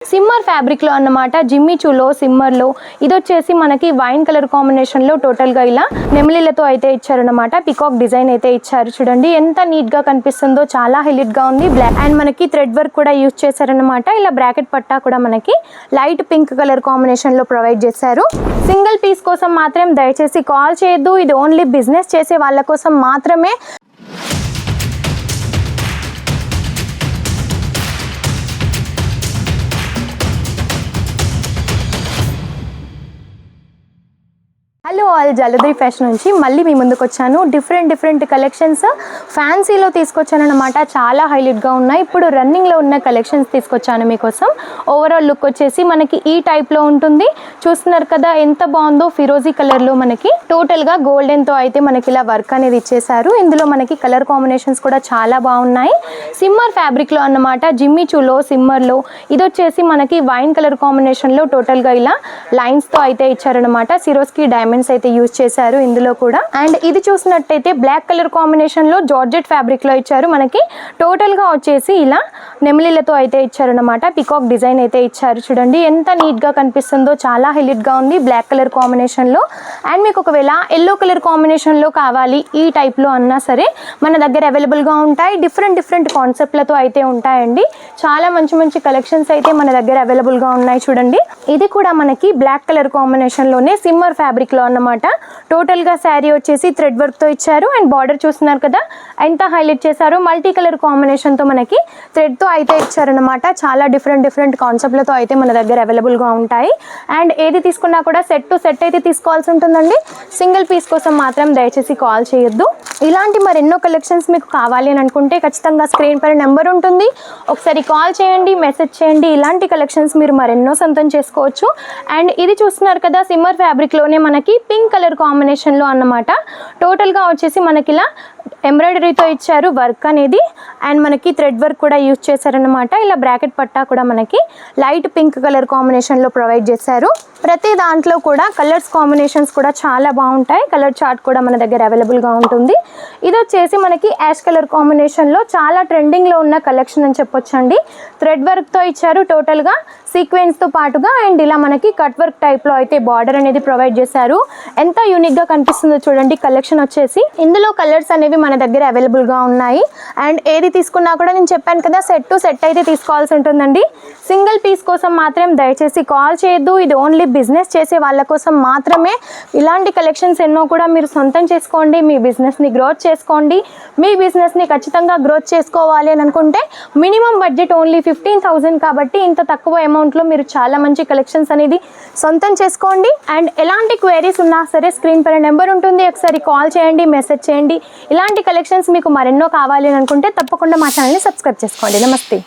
సిమ్మర్ fabric లో అన్నమాట. జిమ్మి చూలో సిమ్మర్ లో ఇది వచ్చేసి మనకి వైన్ కలర్ కాంబినేషన్ లో టోటల్ గా ఇలా నెమలిలతో అయితే ఇచ్చారన్నమాట. పికాక్ డిజైన్ అయితే ఇచ్చారు. చూడండి ఎంత నీట్ గా కనిపిస్తుందో, చాలా హైలైట్ గా ఉంది. బ్లాక్ అండ్ మనకి థ్రెడ్ వర్క్ కూడా యూజ్ చేశారన్నమాట. ఇలా బ్రాకెట్ పట్టా కూడా మనకి లైట్ పింక్ కలర్ కాంబినేషన్ లో ప్రొవైడ్ చేశారు. సింగిల్ పీస్ కోసం మాత్రం దయచేసి కాల్ చేయొద్దు. ఇది ఓన్లీ బిజినెస్ చేసే వాళ్ళ కోసం మాత్రమే. హలో ఆల్, జలదరి ఫ్యాషన్ నుంచి మళ్ళీ మీ ముందుకు వచ్చాను. డిఫరెంట్ కలెక్షన్స్ ఫ్యాన్సీలో తీసుకొచ్చాను అనమాట. చాలా హైలైట్గా ఉన్నాయి. ఇప్పుడు రన్నింగ్లో ఉన్న కలెక్షన్స్ తీసుకొచ్చాను మీకోసం. ఓవరాల్ లుక్ వచ్చేసి మనకి ఈ టైప్లో ఉంటుంది. చూస్తున్నారు కదా ఎంత బాగుందో. ఫిరోజీ కలర్లో మనకి టోటల్గా గోల్డెన్తో అయితే మనకి ఇలా వర్క్ అనేది ఇచ్చేసారు. ఇందులో మనకి కలర్ కాంబినేషన్స్ కూడా చాలా బాగున్నాయి. సిమ్మర్ ఫ్యాబ్రిక్లో అన్నమాట. జిమ్మి చూలో సిమ్మర్లో ఇది వచ్చేసి మనకి వైన్ కలర్ కాంబినేషన్లో టోటల్గా ఇలా లైన్స్తో అయితే ఇచ్చారనమాట. సిరోస్కి డైమండ్స్ అయితే యూజ్ చేశారు ఇందులో కూడా. అండ్ ఇది చూసినట్టయితే బ్లాక్ కలర్ కాంబినేషన్ లో జార్జెట్ ఫ్యాబ్రిక్ లో ఇచ్చారు. మనకి టోటల్ గా వచ్చేసి ఇలా నెమలిలతో అయితే ఇచ్చారనమాట. పికాక్ డిజైన్ అయితే ఇచ్చారు. చూడండి ఎంత నీట్ గా కనిపిస్తుందో, చాలా హైలైట్ గా ఉంది బ్లాక్ కలర్ కాంబినేషన్ లో. అండ్ మీకు ఒకవేళ ఎల్లో కలర్ కాంబినేషన్ లో కావాలి ఈ టైప్ లో అన్నా సరే మన దగ్గర అవైలబుల్ గా ఉంటాయి. డిఫరెంట్ కాన్సెప్ట్లతో అయితే ఉంటాయండి. చాలా మంచి కలెక్షన్స్ అయితే మన దగ్గర అవైలబుల్ గా ఉన్నాయి. చూడండి ఇది కూడా మనకి బ్లాక్ కలర్ కాంబినేషన్ లోనే సిమ్మర్ ఫ్యాబ్రిక్ లో అన్నమాట. టోటల్ గా శారీ వచ్చేసి థ్రెడ్ వర్క్ తో ఇచ్చారు. అండ్ బార్డర్ చూస్తున్నారు కదా ఎంత హైలైట్ చేశారు. మల్టీ కలర్ కాంబినేషన్ తో మనకి థ్రెడ్ తో అయితే ఇచ్చారనమాట. చాలా డిఫరెంట్ కాన్సెప్ట్లతో అయితే మన దగ్గర అవైలబుల్ గా ఉంటాయి. అండ్ ఏది తీసుకున్నా కూడా సెట్ టు సెట్ అయితే తీసుకోవాల్సి ఉంటుందండి. సింగిల్ పీస్ కోసం మాత్రం దయచేసి కాల్ చేయొద్దు. ఇలాంటి మరెన్నో కలెక్షన్స్ మీకు కావాలి అని అనుకుంటే ఖచ్చితంగా స్క్రీన్ పైన నెంబర్ ఉంటుంది. ఒకసారి కాల్ చేయండి, మెసేజ్ చేయండి. ఇలాంటి కలెక్షన్స్ మీరు మరెన్నో సొంతం చేసుకోవచ్చు. అండ్ ఇది చూస్తున్నారు కదా సిమ్మర్ ఫ్యాబ్రిక్ లోనే మనకి పింక్ కలర్ కాంబినేషన్ లో అన్నమాట. టోటల్ గా వచ్చేసి మనకి ఇలా ఎంబ్రాయిడరీతో ఇచ్చారు వర్క్ అనేది. అండ్ మనకి థ్రెడ్ వర్క్ కూడా యూజ్ చేశారనమాట. ఇలా బ్రాకెట్ పట్టా కూడా మనకి లైట్ పింక్ కలర్ కాంబినేషన్ లో ప్రొవైడ్ చేశారు. ప్రతి దాంట్లో కూడా కలర్స్ కాంబినేషన్స్ కూడా చాలా బాగుంటాయి. కలర్ చార్ట్ కూడా మన దగ్గర అవైలబుల్ గా ఉంటుంది. ఇది వచ్చేసి మనకి యాష్ కలర్ కాంబినేషన్ లో చాలా ట్రెండింగ్ లో ఉన్న కలెక్షన్ అని చెప్పొచ్చండి. థ్రెడ్ వర్క్ తో ఇచ్చారు టోటల్ గా సీక్వెన్స్ తో పాటుగా. అండ్ ఇలా మనకి కట్ వర్క్ టైప్ లో అయితే బార్డర్ అనేది ప్రొవైడ్ చేశారు. ఎంత యూనిక్ గా కనిపిస్తుందో చూడండి కలెక్షన్ వచ్చేసి. ఇందులో కలర్స్ అనేవి మన దగ్గర అవైలబుల్ గా ఉన్నాయి. అండ్ ఏది తీసుకున్నా కూడా నేను చెప్పాను కదా సెట్ టు సెట్ అయితే తీసుకోవాల్సి ఉంటుందండి. సింగిల్ పీస్ కోసం మాత్రం దయచేసి కాల్ చేయొద్దు. ఇది ఓన్లీ బిజినెస్ చేసే వాళ్ళ కోసం మాత్రమే. ఇలాంటి కలెక్షన్స్ ఎన్నో కూడా మీరు సొంతం చేసుకోండి. మీ బిజినెస్ని గ్రోత్ చేసుకోండి. మీ బిజినెస్ని ఖచ్చితంగా గ్రోత్ చేసుకోవాలి అని అనుకుంటే మినిమం బడ్జెట్ ఓన్లీ 15,000 కాబట్టి ఇంత తక్కువ అమౌంట్లో మీరు చాలా మంచి కలెక్షన్స్ అనేది సొంతం చేసుకోండి. అండ్ ఎలాంటి క్వైరీస్ ఉన్నా సరే స్క్రీన్ పైన నెంబర్ ఉంటుంది. ఒకసారి కాల్ చేయండి, మెసేజ్ చేయండి. ఇలాంటి కలెక్షన్స్ మీకు మరెన్నో కావాలి అని అనుకుంటే తప్పకుండా మా ఛానల్ని సబ్స్క్రైబ్ చేసుకోండి. నమస్తే.